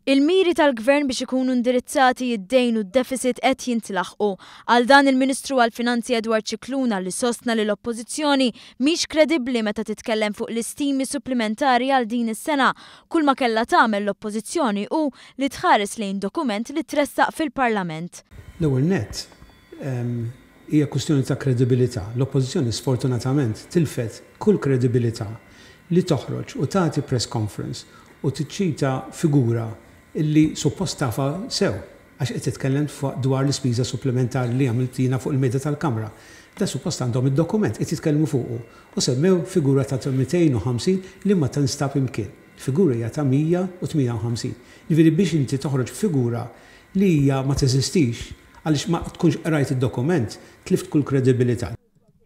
Il-miri tal-Gvern biex ikunu indirizzati id-dejn u d-deficit qed jintlaħqu. Għal dan il-Ministru għall-Finanzi Edward Scicluna li sostna li l-Oppożizzjoni mhix kredibbli meta titkellem fuq l-istimi supplementari għal din is-sena, kull ma kellha tagħmel l-Oppożizzjoni hu li tħares lejn dokument li tressaq fil-Parlament. L-ewwel nett hija kwistjoni ta' kredibilità. L-Oppożizzjoni sfortunatament tilfet kull kredibilità li toħroġ u tagħti press conference u tiċċita figura illi suppost tafa sew, għax qed titkellem dwar l-ispiża supplementari li għamiltina fuq il-medja tal-Kamra. Da suppost għandhom id-dokument qed jitkellmu fuqu u semmew figura ta' 250 li ma tinstab imkien. Figura hija ta' 158. Jiġifieri biex inti toħroġ figura li hija ma teżistix għaliex ma tkunx qrajt id-dokument, tlift kull kredibilità.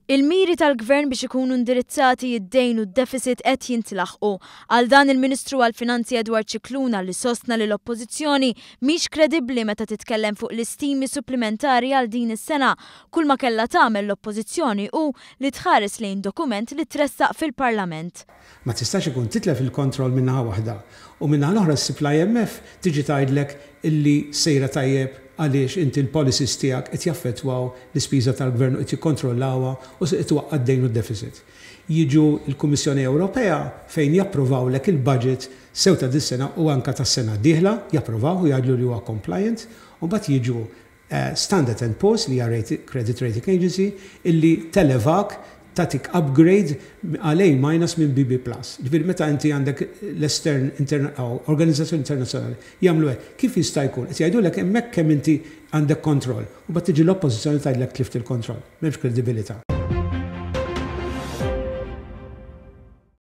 Il-miri tal-Gvern biex ikunu indirizzati id-dejn u d-deficit qed jintlaħqu. Għal dan il-Ministru għall-Finanzi Edward Scicluna li sostna li l-Oppożizzjoni mhix kredibbli meta titkellem fuq l-istimi supplementari għal din is-sena, kull ma kellha tagħmel l-Oppożizzjoni hu li tħares lejn dokument li tressaq fil-Parlament. Ma tistax ikun titlef il-kontroll minnaħa waħda u minnaħa l-oħra s-IMF tiġi tgħidlek illi sejra tajjeb għaliex inti l-policies tiegħek qed jaffettwaw l-ispiża tal-Gvern u qed jikkontrollawha u se twaqqad dejn u d-deficit. Jiġu l-Kummissjoni Ewropea fejn japprovawlek il-budget sew ta' dis-sena u anke tas-sena d-dieħla japprovaw u jgħidlu li huwa compliant u mbagħad jiġu Standard & Poor's li hija credit rating agency illi televak tatik upgrade għal A- minn BB+. Ġifieri meta inti għandek l-estern organizzazzjoni internazzjonali jagħmlu hekk, kif jista' jkun? Qed jgħidulek hemmhekk kemm inti għandek kontroll u bad tiġi l-oppożizzjoni tgħidlek tlift il-kontroll. M'hemmx kredibilità.